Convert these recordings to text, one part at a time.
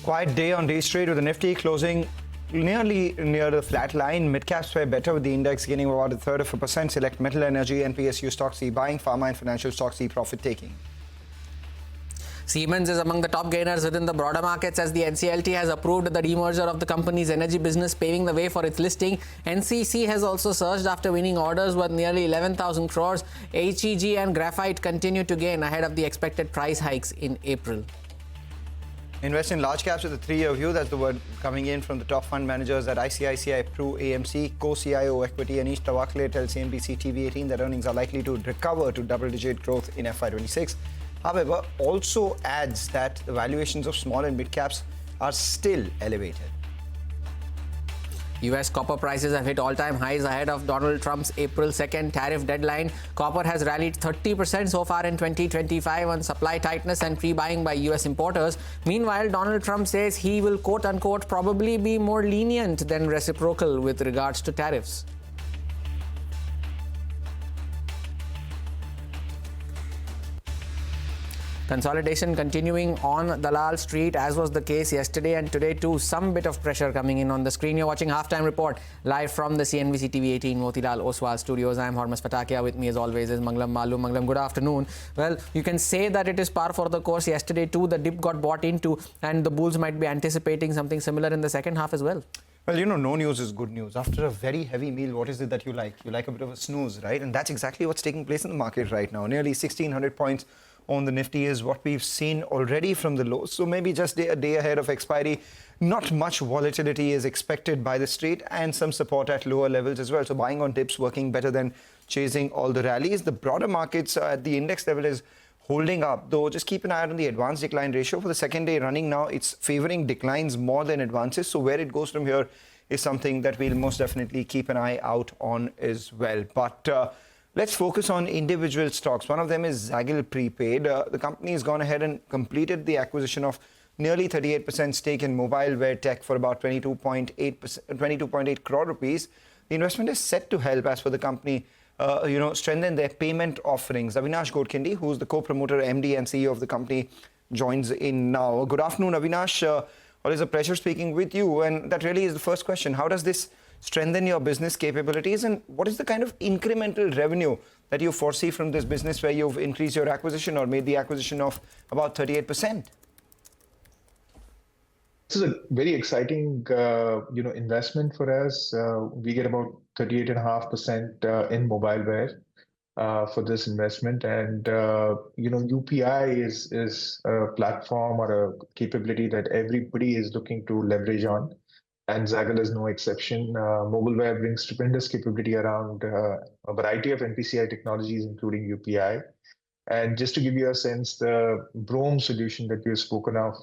Quiet day on day trade with the Nifty closing nearly near the flat line. Midcaps were better with the index gaining about 1/3%. Select metal, energy and PSU stocks see buying, pharma and financial stocks see profit taking. Siemens is among the top gainers within the broader markets as the NCLT has approved the demerger of the company's energy business, paving the way for its listing. NCC has also surged after winning orders worth nearly 11,000 crores. HEG and Graphite continue to gain ahead of the expected price hikes in April. Invest in large caps with a 3-year view. That's the word coming in from the top fund managers at ICICI Pru AMC. Co-CIO Equity Anish Tawakle tells CNBC-TV18 that earnings are likely to recover to double-digit growth in FY26. However, also adds that the valuations of small and mid caps are still elevated. US copper prices have hit all-time highs ahead of Donald Trump's April 2nd tariff deadline. Copper has rallied 30% so far in 2025 on supply tightness and pre-buying by US importers. Meanwhile, Donald Trump says he will quote-unquote probably be more lenient than reciprocal with regards to tariffs. Consolidation continuing on Dalal Street, as was the case yesterday and today too. Some bit of pressure coming in on the screen. You're watching Halftime Report live from the CNBC-TV18 Motilal Oswal studios. I'm Hormas Patakia. With me as always is Manglam Malu. Manglam, good afternoon. Well, you can say that it is par for the course. Yesterday too, the dip got bought into and the bulls might be anticipating something similar in the second half as well. Well, you know, no news is good news. After a very heavy meal, what is it that you like? You like a bit of a snooze, right? And that's exactly what's taking place in the market right now. Nearly 1,600 points on the Nifty is what we've seen already from the lows. So maybe just a day ahead of expiry. Not much volatility is expected by the street and some support at lower levels as well. So buying on dips working better than chasing all the rallies. The broader markets at the index level is holding up, though just keep an eye on the advance decline ratio. For the second day running now, it's favoring declines more than advances. So where it goes from here is something that we'll most definitely keep an eye out on as well. But let's focus on individual stocks. One of them is Zaggle Prepaid. The company has gone ahead and completed the acquisition of nearly 38% stake in mobile wear tech for about 22.8 crore rupees. The investment is set to help, as per the company, strengthen their payment offerings. Avinash Godkhindi, who's the co-promoter, MD and CEO of the company, joins in now. Good afternoon, Avinash. Always a pleasure speaking with you. And that really is the first question. How does this strengthen your business capabilities, and what is the kind of incremental revenue that you foresee from this business where you've increased your acquisition or made the acquisition of about 38%? This is a very exciting, investment for us. We get about 38.5% in mobileware for this investment, and UPI is a platform or a capability that everybody is looking to leverage on. And Zaggle is no exception. Mobileware brings tremendous capability around a variety of NPCI technologies, including UPI. And just to give you a sense, the Brome solution that we've spoken of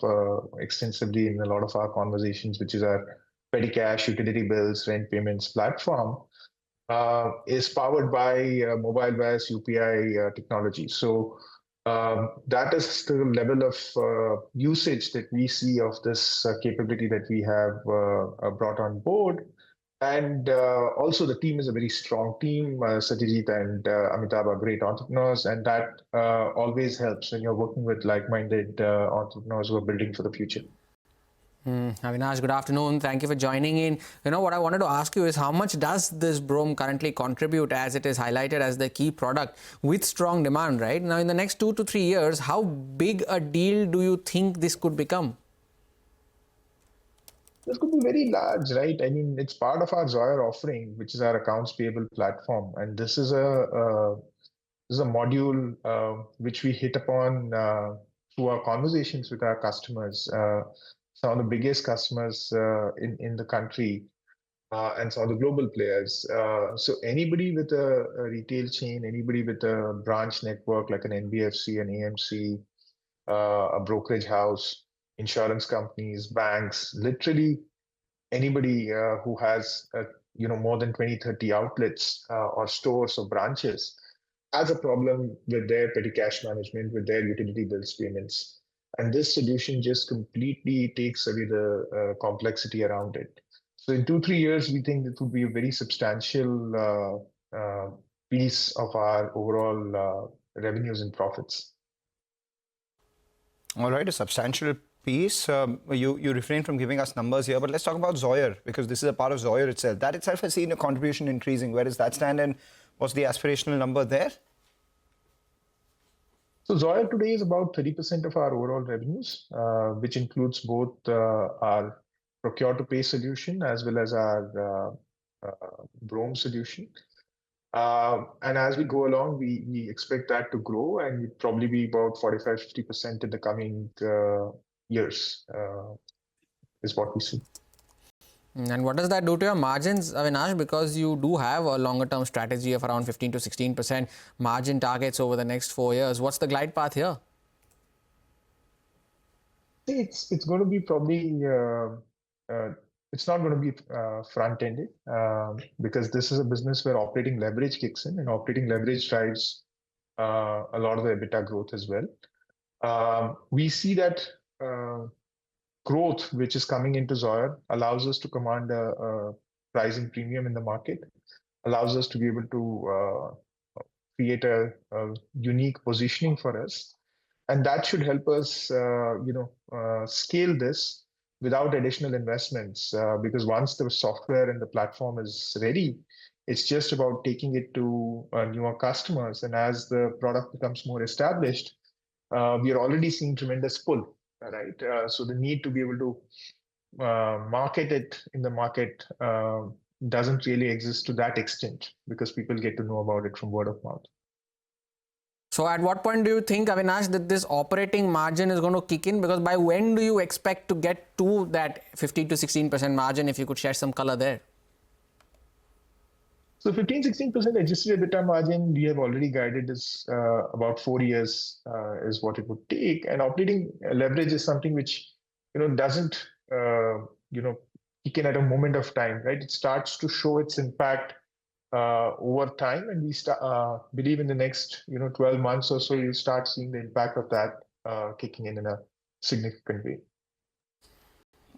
extensively in a lot of our conversations, which is our petty cash, utility bills, rent payments platform, is powered by Mobileware's UPI technology. So that is the level of usage that we see of this capability that we have brought on board. And also the team is a very strong team. Satyajit and Amitabh are great entrepreneurs, and that always helps when you're working with like-minded entrepreneurs who are building for the future. Avinash, good afternoon. Thank you for joining in. You know, what I wanted to ask you is how much does this Brome currently contribute, as it is highlighted as the key product with strong demand, right? Now, in the next 2 to 3 years, how big a deal do you think this could become? This could be very large, right? I mean, it's part of our Zoyer offering, which is our accounts payable platform. And this is a module which we hit upon through our conversations with our customers. Some of the biggest customers in the country and some of the global players. So anybody with a retail chain, anybody with a branch network like an NBFC, an AMC, a brokerage house, insurance companies, banks, literally anybody who has more than 20-30 outlets or stores or branches has a problem with their petty cash management, with their utility bills payments. And this solution just completely takes away the complexity around it. So in 2-3 years, we think it would be a very substantial piece of our overall revenues and profits. All right, a substantial piece. You refrain from giving us numbers here, but let's talk about Zoyer, because this is a part of Zoyer itself. That itself has seen a contribution increasing. Where does that stand, and what's the aspirational number there? So Zoyer today is about 30% of our overall revenues, which includes both our procure-to-pay solution as well as our Brome solution. And as we go along, we expect that to grow and we'd probably be about 45-50% in the coming years, is what we see. And what does that do to your margins, Avinash? Because you do have a longer term strategy of around 15 to 16% margin targets over the next 4 years. What's the glide path here? It's going to be probably it's not going to be front-ended because this is a business where operating leverage kicks in, and operating leverage drives a lot of the EBITDA growth as well. We see that growth which is coming into Zoyer allows us to command a pricing premium in the market, allows us to be able to create a unique positioning for us. And that should help us, scale this without additional investments. Because once the software and the platform is ready, it's just about taking it to newer customers. And as the product becomes more established, we are already seeing tremendous pull, right? So the need to be able to market it in the market doesn't really exist to that extent because people get to know about it from word of mouth. So at what point do you think, Avinash, that this operating margin is going to kick in? Because by when do you expect to get to that 15 to 16% margin, if you could share some color there? So 15-16% adjusted EBITDA margin, we have already guided is about 4 years is what it would take. And operating leverage is something which, doesn't, kick in at a moment of time, right? It starts to show its impact over time, and we believe in the next 12 months or so you'll start seeing the impact of that kicking in a significant way.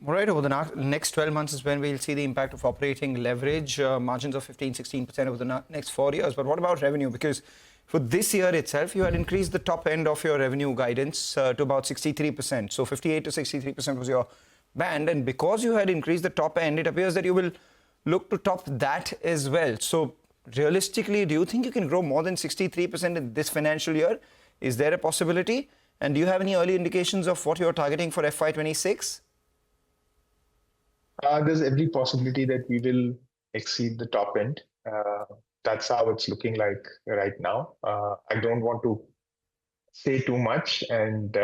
All right, over the next 12 months is when we'll see the impact of operating leverage, margins of 15-16% over the next 4 years. But what about revenue? Because for this year itself, you had increased the top end of your revenue guidance to about 63%. So 58 to 63% was your band, and because you had increased the top end, it appears that you will look to top that as well. So realistically, do you think you can grow more than 63% in this financial year? Is there a possibility? And do you have any early indications of what you're targeting for FY26? There's every possibility that we will exceed the top end. That's how it's looking like right now. I don't want to say too much and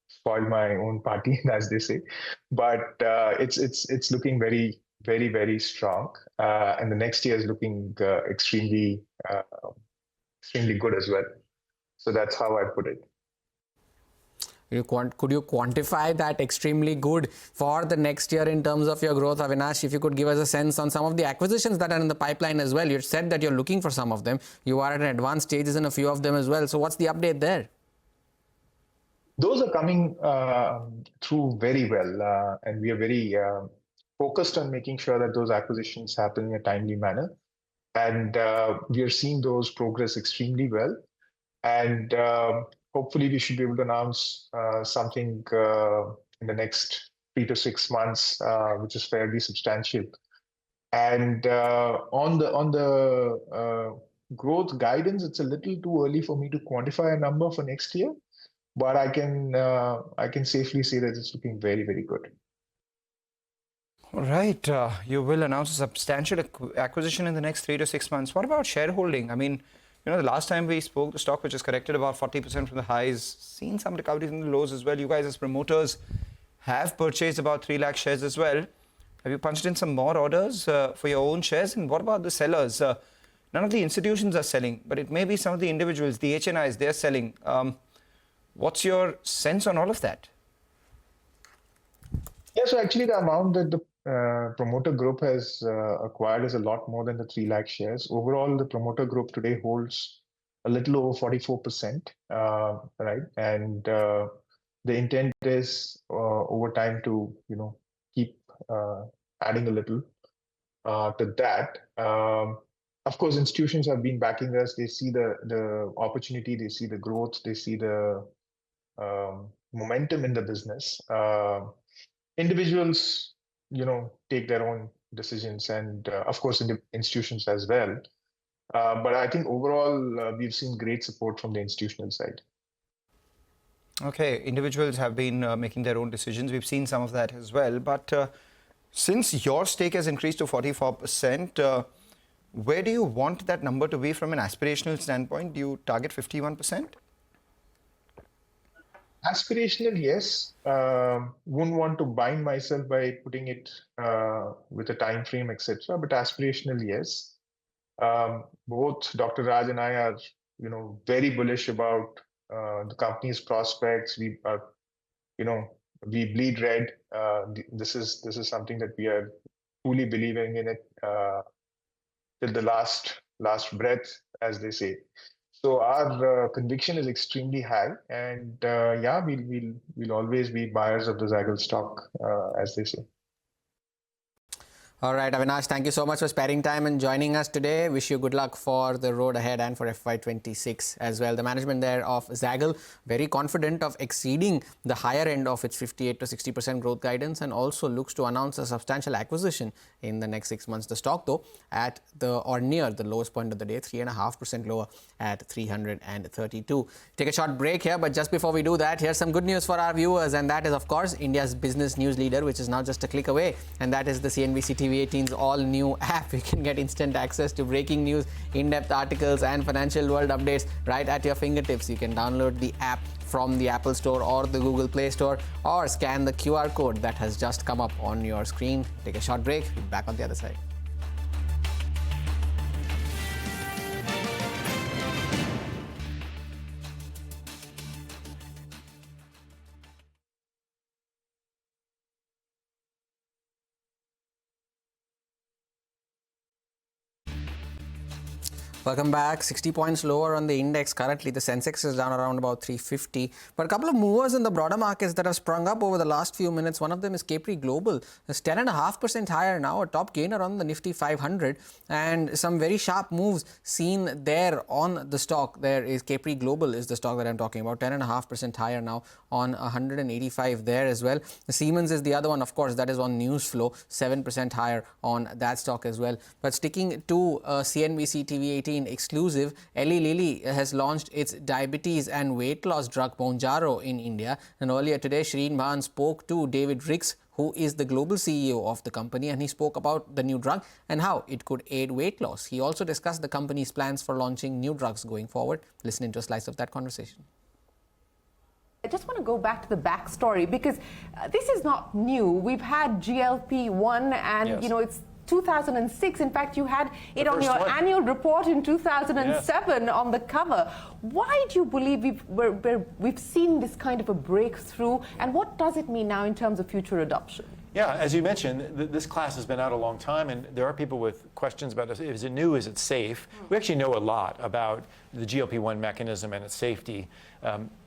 spoil my own party, as they say, but it's looking very, very, very strong, and the next year is looking extremely good as well. So that's how I put it. Could you quantify that extremely good for the next year in terms of your growth, Avinash? If you could give us a sense on some of the acquisitions that are in the pipeline as well. You said that you're looking for some of them. You are at advanced stages in a few of them as well. So what's the update there? Those are coming through very well, and we are very focused on making sure that those acquisitions happen in a timely manner. And we are seeing those progress extremely well. And hopefully we should be able to announce something in the next 3 to 6 months, which is fairly substantial. And on the growth guidance, it's a little too early for me to quantify a number for next year, but I can safely say that it's looking very, very good. All right, you will announce a substantial acquisition in the next 3 to 6 months. What about shareholding? I mean, the last time we spoke, the stock, which is corrected about 40% from the highs, seen some recovery from the lows as well. You guys as promoters have purchased about 3 lakh shares as well. Have you punched in some more orders for your own shares? And what about the sellers? None of the institutions are selling, but it may be some of the individuals, the HNIs, they're selling. What's your sense on all of that? Yeah, so actually the amount that the promoter group has acquired is a lot more than the 3 lakh shares. Overall, the promoter group today holds a little over 44%, right? And the intent is over time to, keep adding a little to that. Of course, institutions have been backing us. They see the opportunity, they see the growth, they see the momentum in the business. Individuals, take their own decisions, and of course, institutions as well. But I think overall, we've seen great support from the institutional side. Okay, individuals have been making their own decisions. We've seen some of that as well. But since your stake has increased to 44%, where do you want that number to be from an aspirational standpoint? Do you target 51%? Aspirational, yes. Wouldn't want to bind myself by putting it with a time frame, etc. But aspirational, yes. Both Dr. Raj and I are, very bullish about the company's prospects. We are, we bleed red. This is something that we are truly believing in it till the last breath, as they say. So our conviction is extremely high, and yeah, we'll always be buyers of the Zaggle stock, as they say. All right, Avinash, thank you so much for sparing time and joining us today. Wish you good luck for the road ahead and for FY26 as well. The management there of Zaggle very confident of exceeding the higher end of its 58 to 60% growth guidance, and also looks to announce a substantial acquisition in the next 6 months. The stock, though, at the or near the lowest point of the day, 3.5% lower at 332. Take a short break here, but just before we do that, here's some good news for our viewers, and that is, of course, India's business news leader, which is now just a click away, and that is the CNBC-TV18's all-new app. You can get instant access to breaking news, in-depth articles, and financial world updates right at your fingertips. You can download the app from the Apple Store or the Google Play Store, or scan the QR code that has just come up on your screen. Take a short break. We'll be back on the other side. Welcome back. 60 points lower on the index. Currently, the Sensex is down around about 350. But a couple of movers in the broader markets that have sprung up over the last few minutes. One of them is Capri Global. It's 10.5% higher now, a top gainer on the Nifty 500. And some very sharp moves seen there on the stock. There is Capri Global is the stock that I'm talking about. 10.5% higher now on 185 there as well. The Siemens is the other one, of course, that is on news flow. 7% higher on that stock as well. But sticking to CNBC TV18 exclusive, Eli Lilly has launched its diabetes and weight loss drug Mounjaro in India. And earlier today, Shreen Mahan spoke to David Ricks, who is the global CEO of the company, and he spoke about the new drug and how it could aid weight loss. He also discussed the company's plans for launching new drugs going forward. Listen into a slice of that conversation. I just want to go back to the backstory, because this is not new. We've had GLP-1 and, Yes. It's 2006. In fact, you had it on your annual report in 2007 on the cover. Why do you believe we've seen this kind of a breakthrough, and what does it mean now in terms of future adoption? Yeah, as you mentioned, this class has been out a long time, and there are people with questions about, is it new, is it safe? We actually know a lot about the GLP-1 mechanism and its safety.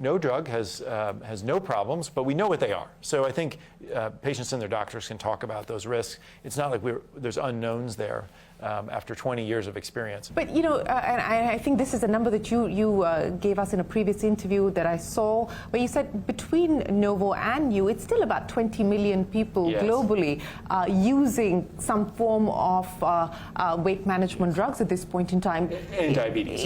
No drug has no problems, but we know what they are. So I think patients and their doctors can talk about those risks. It's not like there's unknowns there after 20 years of experience. But, and I think this is a number that you gave us in a previous interview that I saw, where you said between Novo and you, it's still about 20 million people globally using some form of weight management drugs at this point in time. And diabetes.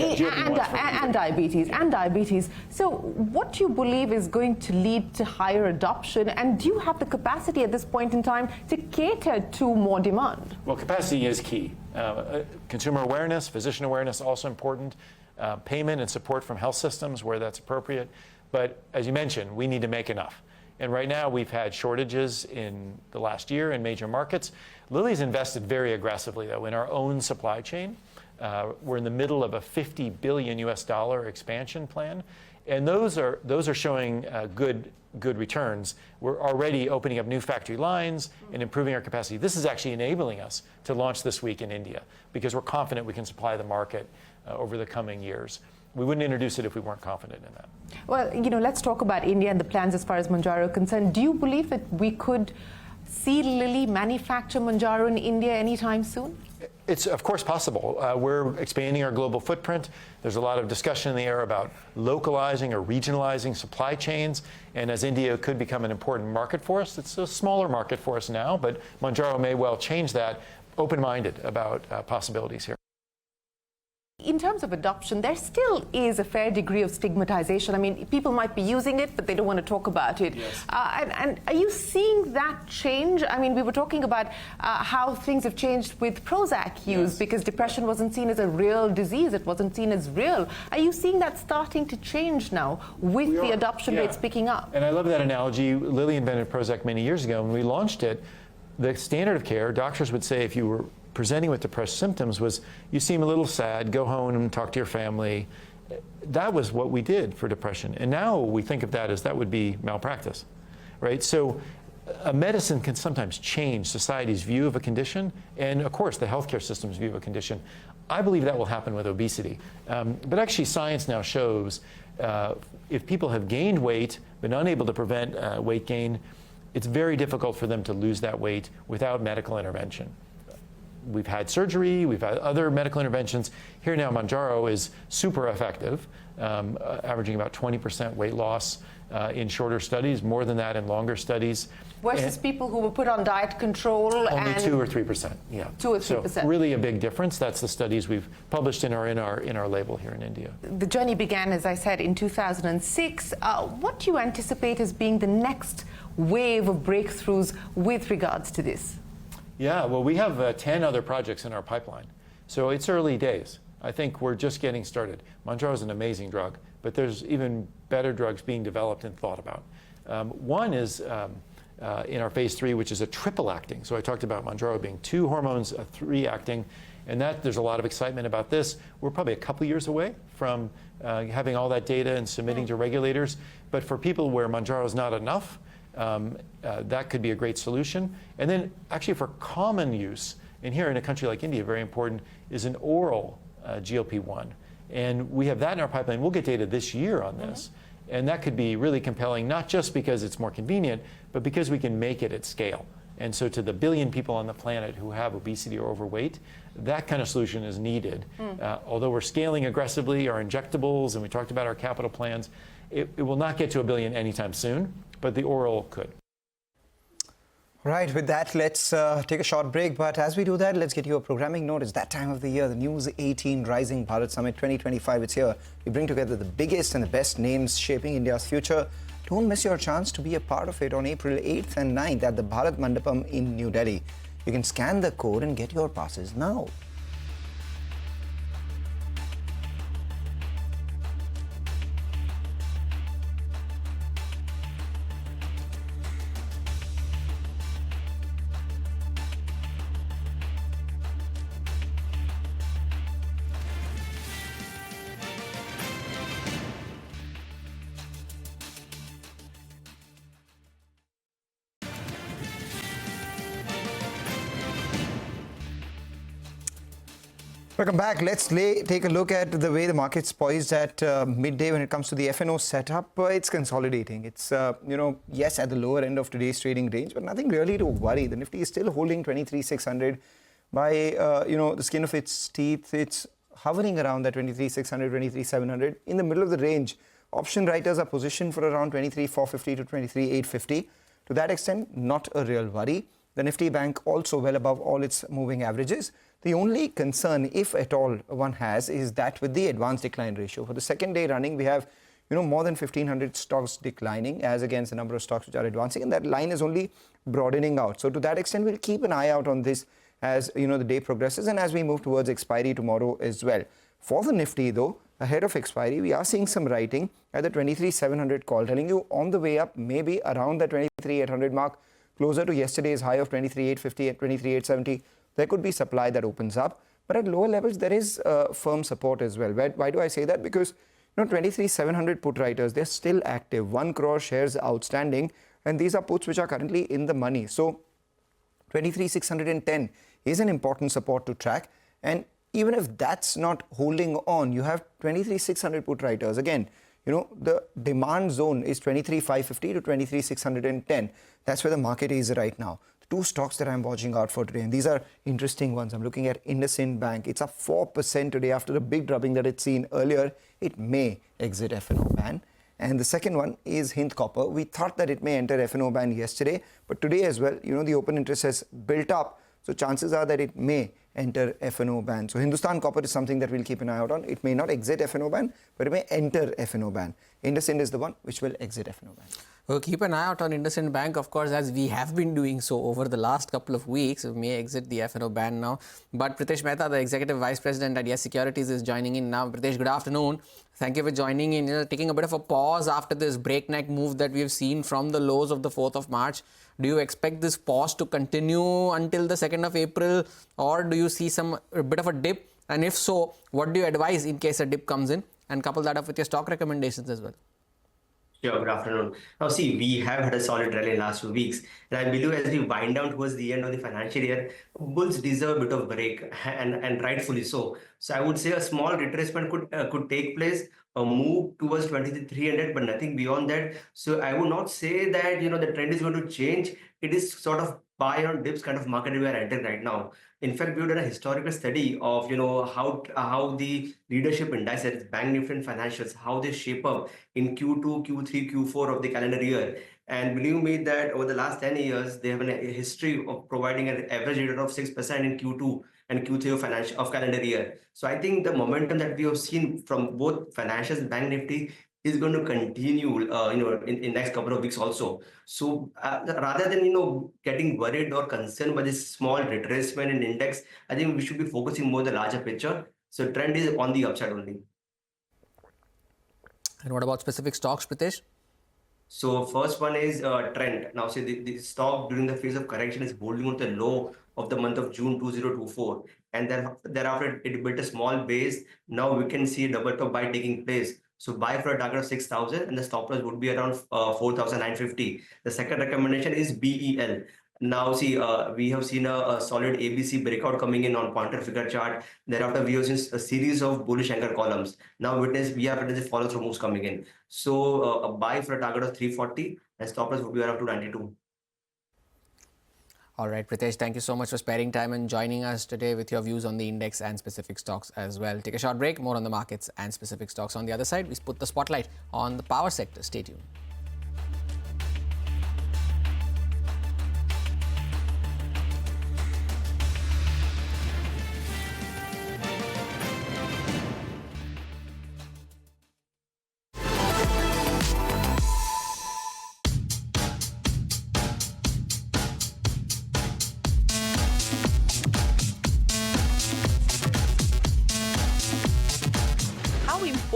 And diabetes. So what do you believe is going to lead to higher adoption? And do you have the capacity at this point in time to cater to more demand? Well, capacity is key. Consumer awareness, physician awareness, also important. Payment and support from health systems where that's appropriate. But as you mentioned, we need to make enough. And right now we've had shortages in the last year in major markets. Lilly's invested very aggressively, though, in our own supply chain. We're in the middle of a $50 billion expansion plan, and those are showing good returns. We're already opening up new factory lines and improving our capacity. This is actually enabling us to launch this week in India, because we're confident we can supply the market over the coming years. We wouldn't introduce it if we weren't confident in that. Well, let's talk about India and the plans as far as Mounjaro are concerned. Do you believe that we could see Lilly manufacture Mounjaro in India anytime soon? It's, of course, possible. We're expanding our global footprint. There's a lot of discussion in the air about localizing or regionalizing supply chains. And as India could become an important market for us, it's a smaller market for us now, but Mounjaro may well change that. Open-minded about possibilities here. In terms of adoption, there still is a fair degree of stigmatization. I mean, people might be using it, but they don't want to talk about it. Yes. And are you seeing that change? I mean, we were talking about how things have changed with Prozac use, Yes. because depression wasn't seen as a real disease. It wasn't seen as real. Are you seeing that starting to change now with the adoption rates picking up? And I love that analogy. Lilly invented Prozac many years ago. When we launched it, the standard of care, doctors would say if you were presenting with depressed symptoms was, you seem a little sad, go home and talk to your family. That was what we did for depression. And now we think of that as that would be malpractice, right? So a medicine can sometimes change society's view of a condition and, of course, the healthcare system's view of a condition. I believe that will happen with obesity. But actually, science now shows if people have gained weight but unable to prevent weight gain, it's very difficult for them to lose that weight without medical intervention. We've had surgery, we've had other medical interventions. Here now, Mounjaro is super effective, averaging about 20% weight loss in shorter studies, more than that in longer studies. Versus people who were put on diet control only and 2 or 3%. Yeah, 2 or 3%. So really a big difference. That's the studies we've published in our label here in India. The journey began, as I said, in 2006. What do you anticipate as being the next wave of breakthroughs with regards to this? Yeah, well, we have 10 other projects in our pipeline. So it's early days. I think we're just getting started. Mounjaro is an amazing drug, but there's even better drugs being developed and thought about. One is in our phase 3, which is a triple acting. So I talked about Mounjaro being 2 hormones, 3 acting, and that there's a lot of excitement about this. We're probably a couple years away from having all that data and submitting to regulators. But for people where Mounjaro is not enough, that could be a great solution. And then actually for common use, and here in a country like India, very important, is an oral GLP-1. And we have that in our pipeline. We'll get data this year on this. And that could be really compelling, not just because it's more convenient, but because we can make it at scale. And so to the billion people on the planet who have obesity or overweight, that kind of solution is needed. Although we're scaling aggressively our injectables, and we talked about our capital plans, it will not get to 1 billion anytime soon, but the oral could. Right, with that, let's take a short break. But as we do that, let's get you a programming note. It's that time of the year, the News 18 Rising Bharat Summit 2025. It's here. We bring together the biggest and the best names shaping India's future. Don't miss your chance to be a part of it on April 8th and 9th at the Bharat Mandapam in New Delhi. You can scan the code and get your passes now. Welcome back. Let's take a look at the way the market's poised at midday when it comes to the FNO setup. It's consolidating. It's, yes, at the lower end of today's trading range, but nothing really to worry. The Nifty is still holding 23,600 by, the skin of its teeth. It's hovering around that 23,600, 23,700 in the middle of the range. Option writers are positioned for around 23,450 to 23,850. To that extent, not a real worry. The Nifty Bank also well above all its moving averages. The only concern, if at all one has, is that with the advanced decline ratio. For the second day running, we have more than 1,500 stocks declining as against the number of stocks which are advancing, and that line is only broadening out. So to that extent, we'll keep an eye out on this as the day progresses and as we move towards expiry tomorrow as well. For the Nifty, though, ahead of expiry, we are seeing some writing at the 23,700 call, telling you on the way up, maybe around the 23,800 mark, closer to yesterday's high of 23,850 at 23,870. There could be supply that opens up, but at lower levels there is firm support as well. Why do I say that? Because 23,700 put writers, they're still active. 1 crore shares outstanding, and these are puts which are currently in the money. So 23,610 is an important support to track, and even if that's not holding on, you have 23,600 put writers. Again, the demand zone is 23,550 to 23,610. That's where the market is right now. two stocks that I'm watching out for today, and these are interesting ones. I'm looking at Hindustan Bank. It's up 4% today after the big dropping that it's seen earlier. It may exit F&O ban. And the second one is Hind Copper. We thought that it may enter F&O ban yesterday, but today as well, the open interest has built up. So chances are that it may enter F&O ban. So Hindustan Copper is something that we'll keep an eye out on. It may not exit F&O ban, but it may enter F&O ban. IndusInd is the one which will exit F&O ban. We'll keep an eye out on IndusInd Bank, of course, as we have been doing so over the last couple of weeks. We may exit the F&O ban now. But Pritesh Mehta, the Executive Vice President at Yes Securities, is joining in now. Pritesh, good afternoon. Thank you for joining in. Taking a bit of a pause after this breakneck move that we've seen from the lows of the 4th of March. Do you expect this pause to continue until the 2nd of April, or do you see a bit of a dip? And if so, what do you advise in case a dip comes in? And couple that up with your stock recommendations as well. Sure, good afternoon. Now, see, we have had a solid rally in the last 2 weeks. And I believe as we wind down towards the end of the financial year, bulls deserve a bit of break, and rightfully so. So I would say a small retracement could take place, a move towards 2300, but nothing beyond that. So I would not say that, the trend is going to change. It is sort of buy on dips kind of market we are entering right now. In fact, we've done a historical study of, how the leadership indices, bank Nifty and financials, how they shape up in Q2, Q3, Q4 of the calendar year. And believe me that over the last 10 years, they have a history of providing an average return of 6% in Q2 and Q3 of calendar year. So I think the momentum that we have seen from both financials and bank Nifty is going to continue, in next couple of weeks also. So rather than, getting worried or concerned by this small retracement in index, I think we should be focusing more on the larger picture. So trend is on the upside only. And what about specific stocks, Pritesh? So first one is trend. Now, see, the stock during the phase of correction is holding on to the low of the month of June 2024. And then thereafter, it built a small base. Now we can see a double top buy taking place. So buy for a target of 6,000 and the stop loss would be around 4,950. The second recommendation is BEL. Now, see, we have seen a solid ABC breakout coming in on pointer figure chart. Thereafter, we have seen a series of bullish anchor columns. Now, we have witnessed follow through moves coming in. So, a buy for a target of 340 and stop loss would be around 292. All right, Pritesh, thank you so much for sparing time and joining us today with your views on the index and specific stocks as well. Take a short break, more on the markets and specific stocks. On the other side, we put the spotlight on the power sector. Stay tuned.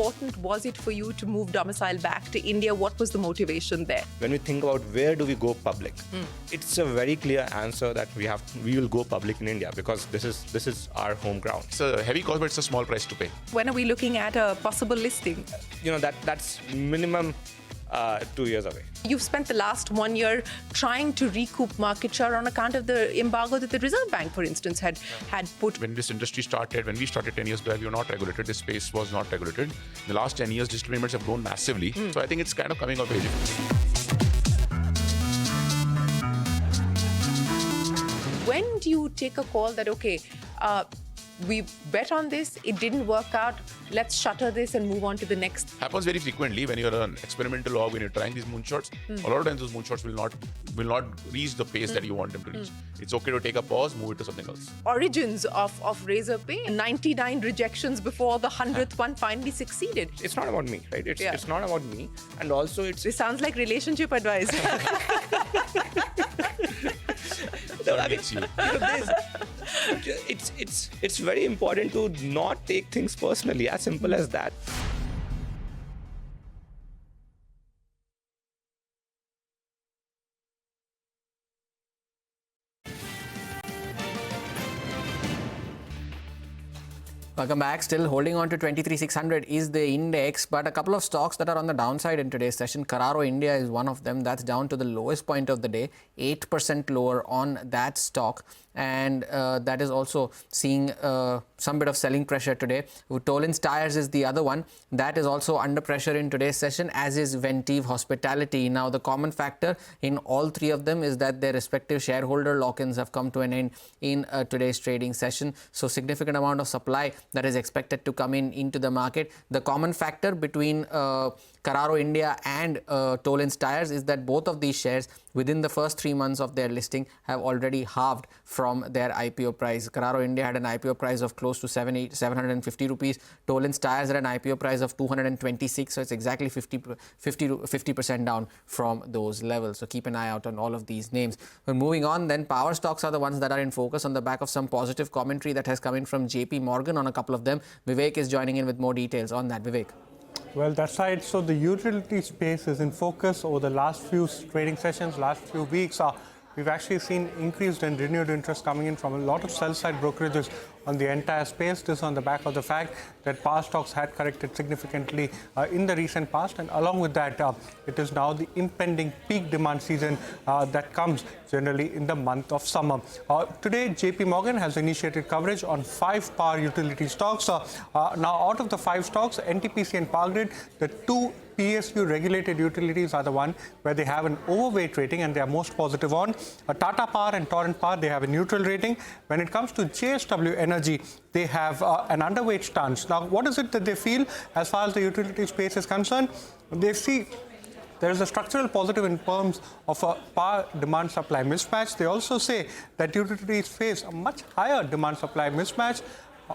important was it for you to move domicile back to India? What was the motivation there? When we think about where do we go public, it's a very clear answer that we will go public in India because this is our home ground. It's a heavy cost, but it's a small price to pay. When are we looking at a possible listing? That's minimum 2 years away. You've spent the last 1 year trying to recoup market share on account of the embargo that the Reserve Bank, for instance, had put. When this industry started, when we started 10 years back, we were not regulated. This space was not regulated. In the last 10 years, digital payments have grown massively. So I think it's kind of coming of age. When do you take a call that, okay, we bet on this, it didn't work out, let's shutter this and move on to the next? Happens very frequently when you're an experimental org, when you're trying these moonshots. A lot of times those moonshots will not reach the pace that you want them to reach. It's okay to take a pause, move it to something else. Origins of Razorpay, 99 rejections before the 100th one finally succeeded. It's not about me, right? It's not about me. And also it's... This sounds like relationship advice. It's very important to not take things personally, as simple as that. Welcome back. Still holding on to 23,600 is the index, but a couple of stocks that are on the downside in today's session. Carraro India is one of them. That's down to the lowest point of the day, 8% lower on that stock. and that is also seeing some bit of selling pressure today. Tollins Tires is the other one that is also under pressure in today's session, as is Ventive Hospitality. Now, the common factor in all three of them is that their respective shareholder lock-ins have come to an end in today's trading session. So, significant amount of supply that is expected to come into the market. The common factor between Carraro India and Tollins Tires is that both of these shares within the first 3 months of their listing have already halved from their IPO price. Carraro India had an IPO price of close to 750 rupees. Tollins Tires had an IPO price of 226, so it's exactly 50% down from those levels. So keep an eye out on all of these names. But moving on, then power stocks are the ones that are in focus on the back of some positive commentary that has come in from JP Morgan on a couple of them. Vivek is joining in with more details on that. Vivek. Well, that's right. So the utility space is in focus over the last few trading sessions, last few weeks. We've actually seen increased and renewed interest coming in from a lot of sell-side brokerages on the entire space. This is on the back of the fact that power stocks had corrected significantly in the recent past, and along with that, it is now the impending peak demand season that comes generally in the month of summer. Today, JP Morgan has initiated coverage on 5 power utility stocks. Now, out of the 5 stocks, NTPC and Power Grid, the 2 PSU regulated utilities are the one where they have an overweight rating and they are most positive on. Tata Power and Torrent Power, they have a neutral rating. When it comes to JSW Energy, they have an underweight stance. Now, what is it that they feel as far as the utility space is concerned? They see there is a structural positive in terms of a power demand-supply mismatch. They also say that utilities face a much higher demand-supply mismatch.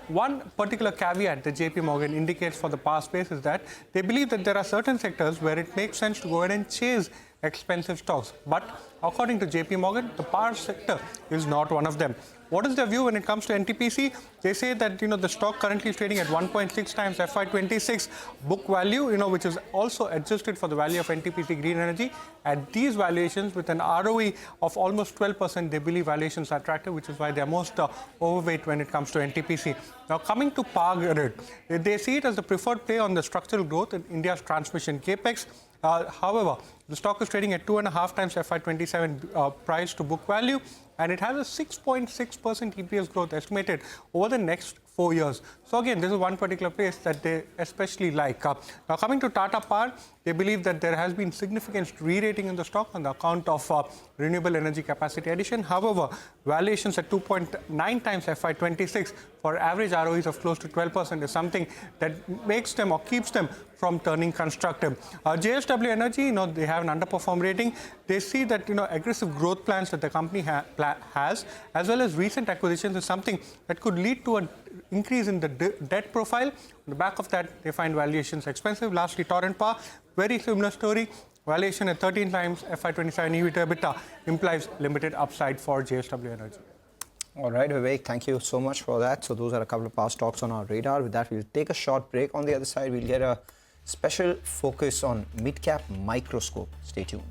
One particular caveat that JP Morgan indicates for the power space is that they believe that there are certain sectors where it makes sense to go ahead and chase expensive stocks. But according to JP Morgan, the power sector is not one of them. What is their view when it comes to NTPC? They say that the stock currently is trading at 1.6 times FY26 book value, which is also adjusted for the value of NTPC Green Energy. At these valuations, with an ROE of almost 12%, they believe valuations are attractive, which is why they are most overweight when it comes to NTPC. Now, coming to Power Grid, they see it as the preferred play on the structural growth in India's transmission capex. However, the stock is trading at 2.5 times FY27 price to book value, and it has a 6.6% EPS growth estimated over the next 4 years. So again, this is one particular place that they especially like. Now, coming to Tata Power, they believe that there has been significant re-rating in the stock on the account of renewable energy capacity addition. However, valuations at 2.9 times FY26 for average ROEs of close to 12% is something that makes them or keeps them from turning constructive. JSW Energy, they have an underperform rating. They see that aggressive growth plans that the company has, as well as recent acquisitions, is something that could lead to an increase in the debt profile. On the back of that, they find valuations expensive. Lastly, Torrent Power, very similar story. Valuation at 13 times FY27 EBITDA implies limited upside for JSW Energy. All right, Vivek, thank you so much for that. So those are a couple of power stocks on our radar. With that, we'll take a short break. On the other side, we'll get a special focus on Midcap Microscope. Stay tuned.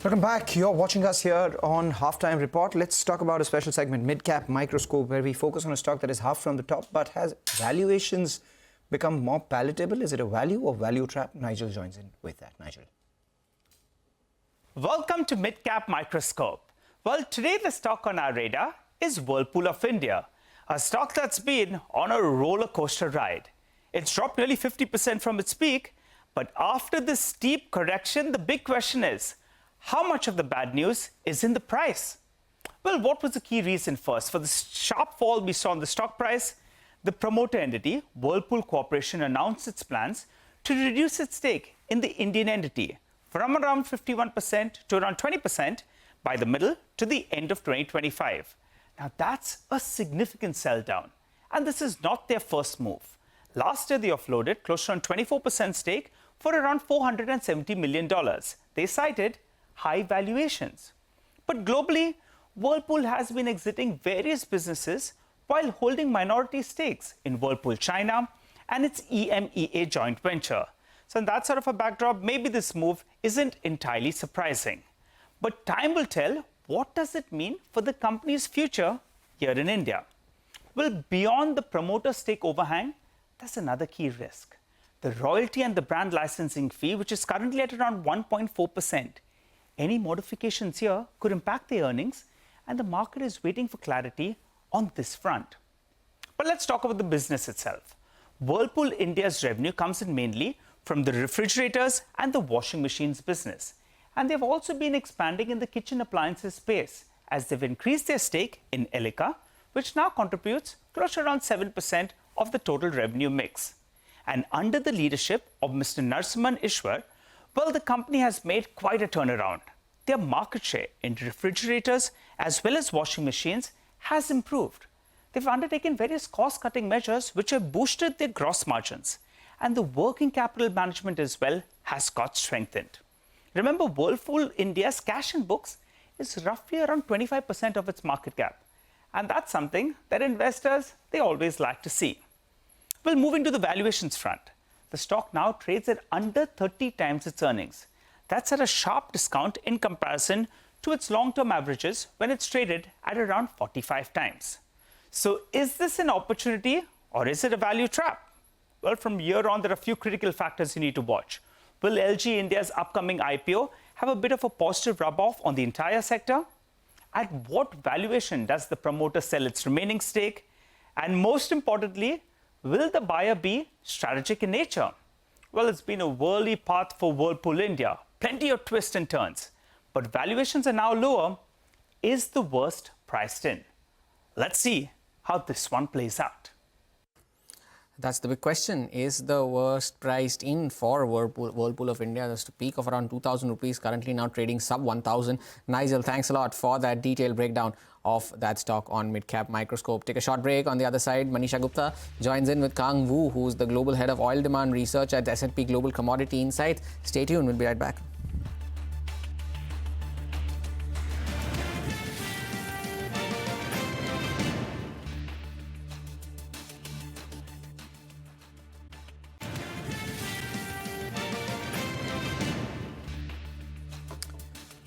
Welcome back. You're watching us here on Halftime Report. Let's talk about a special segment, Midcap Microscope, where we focus on a stock that is half from the top, but has valuations become more palatable? Is it a value or value trap? Nigel joins in with that. Nigel. Welcome to Midcap Microscope. Well, today the stock on our radar is Whirlpool of India, a stock that's been on a roller coaster ride. It's dropped nearly 50% from its peak, but after this steep correction, the big question is, how much of the bad news is in the price? Well, what was the key reason first for the sharp fall we saw in the stock price? The promoter entity, Whirlpool Corporation, announced its plans to reduce its stake in the Indian entity from around 51% to around 20% by the middle to the end of 2025. Now, that's a significant sell down. And this is not their first move. Last year, they offloaded close to around 24% stake for around $470 million. They cited high valuations. But globally, Whirlpool has been exiting various businesses while holding minority stakes in Whirlpool China and its EMEA joint venture. So in that sort of a backdrop, maybe this move isn't entirely surprising. But time will tell, what does it mean for the company's future here in India? Well, beyond the promoter stake overhang, that's another key risk. The royalty and the brand licensing fee, which is currently at around 1.4%. Any modifications here could impact the earnings, and the market is waiting for clarity on this front. But let's talk about the business itself. Whirlpool India's revenue comes in mainly from the refrigerators and the washing machines business. And they've also been expanding in the kitchen appliances space as they've increased their stake in Elica, which now contributes close to around 7% of the total revenue mix. And under the leadership of Mr. Narasimhan Ishwar, well, the company has made quite a turnaround. Their market share in refrigerators as well as washing machines has improved. They've undertaken various cost-cutting measures which have boosted their gross margins. And the working capital management as well has got strengthened. Remember, Whirlpool India's cash in books is roughly around 25% of its market cap. And that's something that investors, they always like to see. Well, moving to the valuations front, the stock now trades at under 30 times its earnings. That's at a sharp discount in comparison to its long-term averages when it's traded at around 45 times. So is this an opportunity or is it a value trap? Well, from here on, there are a few critical factors you need to watch. Will LG India's upcoming IPO have a bit of a positive rub-off on the entire sector? At what valuation does the promoter sell its remaining stake? And most importantly, will the buyer be strategic in nature? Well, it's been a whirly path for Whirlpool India. Plenty of twists and turns. But valuations are now lower. Is the worst priced in? Let's see how this one plays out. That's the big question. Is the worst priced in for Whirlpool of India? There's a peak of around 2,000 rupees, currently now trading sub 1,000. Nigel, thanks a lot for that detailed breakdown of that stock on Midcap Microscope. Take a short break. On the other side, Manisha Gupta joins in with Kang Wu, who's the Global Head of Oil Demand Research at S&P Global Commodity Insights. Stay tuned. We'll be right back.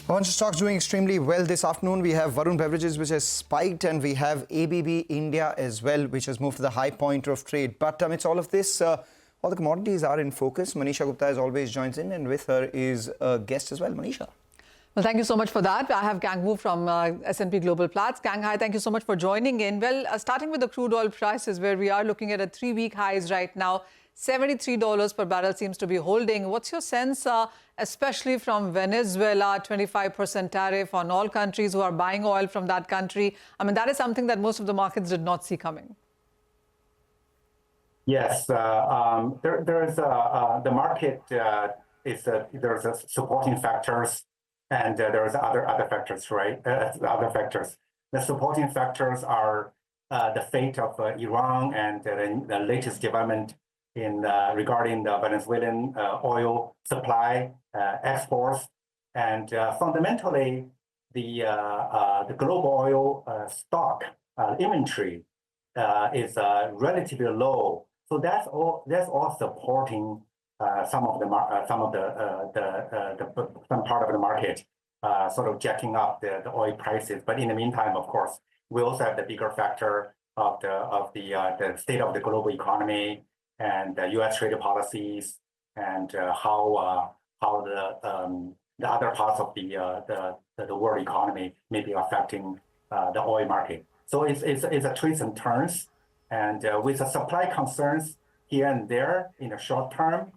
A bunch of stocks doing extremely well this afternoon. We have Varun Beverages, which has spiked, and we have ABB India as well, which has moved to the high point of trade. But amidst all of this, all the commodities are in focus. Manisha Gupta, as always, joins in, and with her is a guest as well. Manisha. Well, thank you so much for that. I have Kang Wu from S&P Global Platts. Kang, hi, thank you so much for joining in. Well, starting with the crude oil prices, where we are looking at a 3-week highs right now. $73 per barrel seems to be holding. What's your sense, especially from Venezuela, 25% tariff on all countries who are buying oil from that country? I mean, that is something that most of the markets did not see coming. Yes, there is the market there's a supporting factors, and there's other factors, right? Other factors. The supporting factors are the fate of Iran and the latest development in regarding the Venezuelan oil supply, exports, and fundamentally the global oil stock inventory is relatively low. So that's all supporting some part of the market, sort of jacking up the oil prices. But in the meantime, of course, we also have the bigger factor of the state of the global economy and U.S. trade policies, and how the other parts of the world economy may be affecting the oil market. So it's a twists and turns, and with the supply concerns here and there in the short term,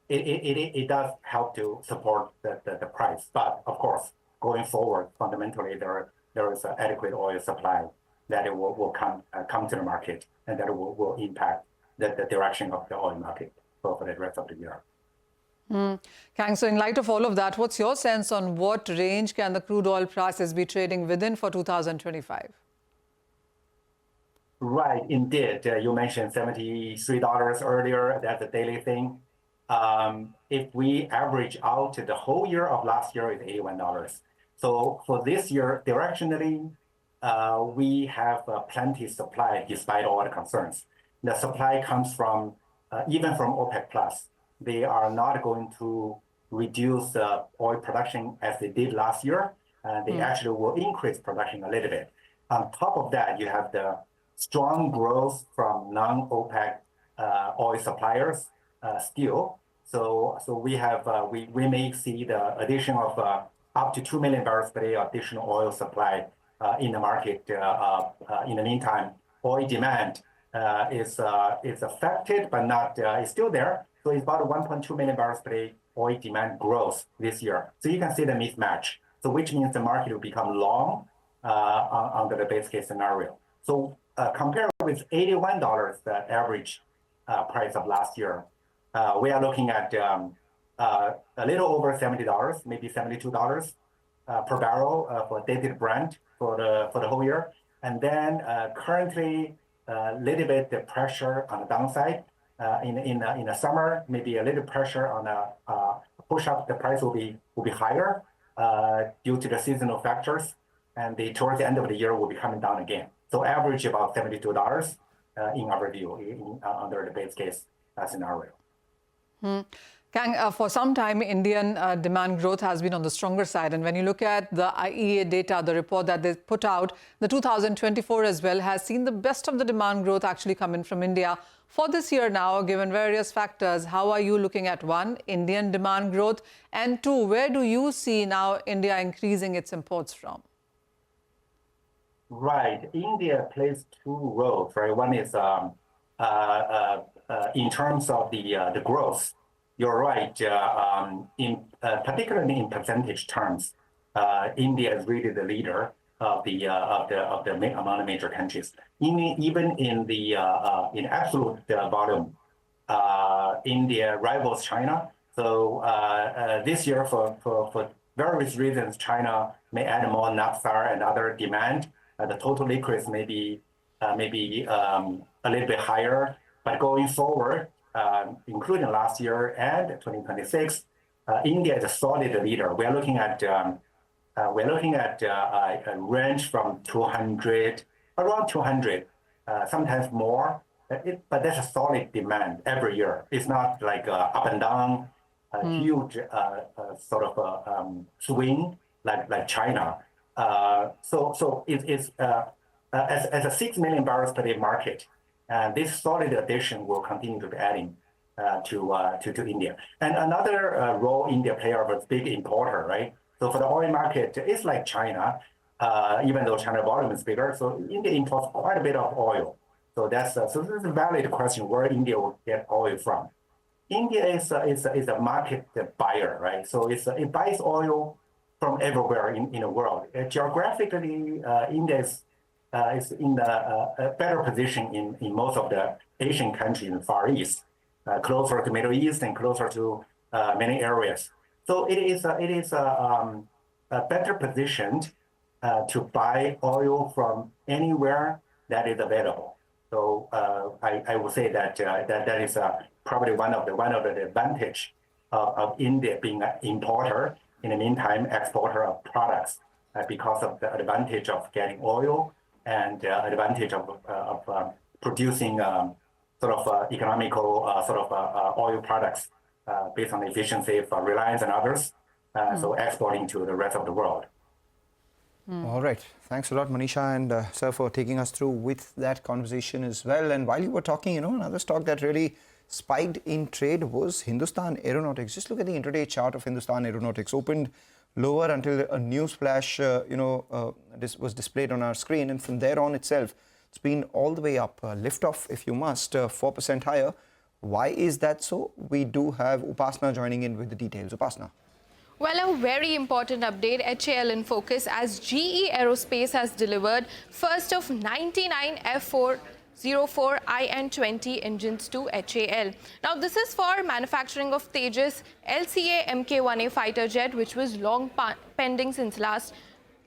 it does help to support the price. But of course, going forward, fundamentally there is an adequate oil supply that it will come to the market, and that will impact the direction of the oil market for the rest of the year. Kang, so in light of all of that, what's your sense on what range can the crude oil prices be trading within for 2025? Right, indeed. You mentioned $73 earlier. That's a daily thing. If we average out the whole year of last year, it's $81. So for this year, directionally, we have plenty supply despite all the concerns. The supply comes from, even from OPEC+. They are not going to reduce oil production as they did last year. They actually will increase production a little bit. On top of that, you have the strong growth from non-OPEC oil suppliers still. So we may see the addition of up to 2 million barrels per day additional oil supply in the market. In the meantime, oil demand is affected, but not is still there. So it's about 1.2 million barrels per day oil demand growth this year. So you can see the mismatch. So which means the market will become long under the base case scenario. So compared with $81, the average price of last year, we are looking at a little over $70, maybe $72 per barrel for dated Brent for the whole year. And then currently a little bit the pressure on the downside in the summer, maybe a little pressure on the push up. The price will be higher due to the seasonal factors, and towards the end of the year will be coming down again. So average about $72 in our view under the base case scenario. Kang, for some time, Indian demand growth has been on the stronger side. And when you look at the IEA data, the report that they put out, the 2024 as well has seen the best of the demand growth actually come in from India. For this year now, given various factors, how are you looking at, one, Indian demand growth, and two, where do you see now India increasing its imports from? Right. India plays two roles, right? One is in terms of the growth. You're right. Particularly in percentage terms, India is really the leader of the among the major countries. Even in absolute volume, India rivals China. So this year, for various reasons, China may add more naphtha and other demand. The total liquids may be a little bit higher, but going forward, including last year and 2026, India is a solid leader. We're looking at a range from 200, around 200, sometimes more. But that's a solid demand every year. It's not like up and down, a huge sort of swing like China. So it's as a 6 million barrels per day market. And this solid addition will continue to be adding to India. And another role India plays as a big importer, right? So for the oil market, it's like China, even though China volume is bigger. So India imports quite a bit of oil. So this is a valid question where India will get oil from. India is a market buyer, right? So it buys oil from everywhere in the world. Geographically, India is in a better position in most of the Asian countries in the Far East, closer to Middle East and closer to many areas. So it is better positioned to buy oil from anywhere that is available. So I would say that is probably one of the advantage of India being an importer, in the meantime exporter of products, because of the advantage of getting oil and advantage of producing sort of economical oil products based on the efficiency of Reliance and others, so exporting to the rest of the world. All right. Thanks a lot, Manisha and sir, for taking us through with that conversation as well. And while you were talking, another stock that really spiked in trade was Hindustan Aeronautics. Just look at the intraday chart of Hindustan Aeronautics. Opened lower until a news flash, this was displayed on our screen. And from there on itself, it's been all the way up. Lift off, if you must, 4% higher. Why is that so? We do have Upasna joining in with the details. Upasna. Well, a very important update, HAL in focus, as GE Aerospace has delivered first of 99 F404 IN-20 engines to HAL. Now, this is for manufacturing of Tejas LCA Mk1A fighter jet, which was long pending since last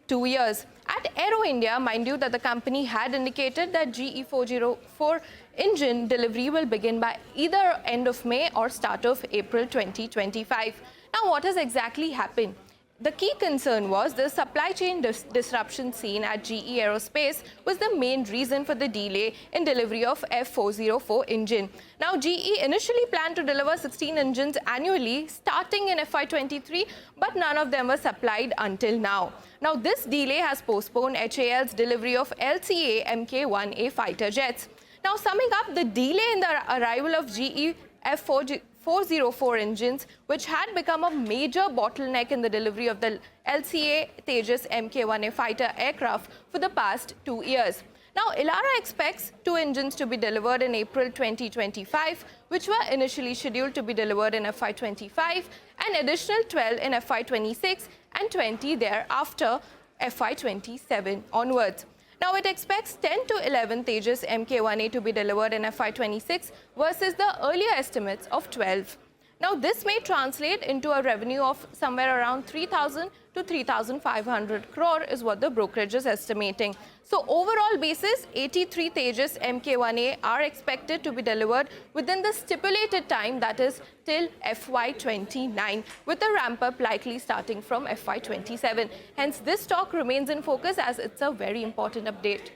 2 years. At Aero India, mind you that the company had indicated that GE 404 engine delivery will begin by either end of May or start of April 2025. Now, what has exactly happened? The key concern was the supply chain disruption seen at GE Aerospace was the main reason for the delay in delivery of F404 engine. Now, GE initially planned to deliver 16 engines annually starting in FY23, but none of them were supplied until now. Now, this delay has postponed HAL's delivery of LCA Mk1A fighter jets. Now, summing up, the delay in the arrival of GE F404 engines, which had become a major bottleneck in the delivery of the LCA Tejas Mk1A fighter aircraft for the past 2 years. Now, Elara expects 2 engines to be delivered in April 2025, which were initially scheduled to be delivered in FY25, and additional 12 in FY26 and 20 thereafter FY27 onwards. Now, it expects 10 to 11 Tejas Mk1A to be delivered in FY26 versus the earlier estimates of 12. Now, this may translate into a revenue of somewhere around 3,000 to 3,500 crore is what the brokerage is estimating. So, overall basis, 83 Tejas Mk1A are expected to be delivered within the stipulated time, that is till FY29, with a ramp-up likely starting from FY27. Hence, this stock remains in focus as it's a very important update.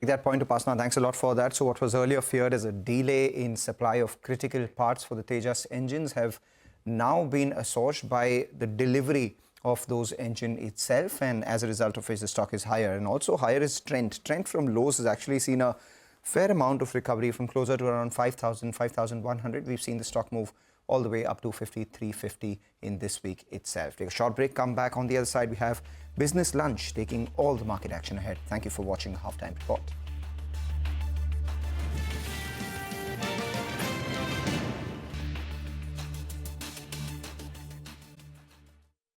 That point, Upasana, thanks a lot for that. So what was earlier feared as a delay in supply of critical parts for the Tejas engines have now been assuaged by the delivery of those engine itself, and as a result of which the stock is higher. And also higher is Trent. Trent from lows has actually seen a fair amount of recovery from closer to around 5,000, 5,100. We've seen the stock move all the way up to 53.50 in this week itself. Take a short break, come back. On the other side, we have Business Lunch taking all the market action ahead. Thank you for watching Halftime Report.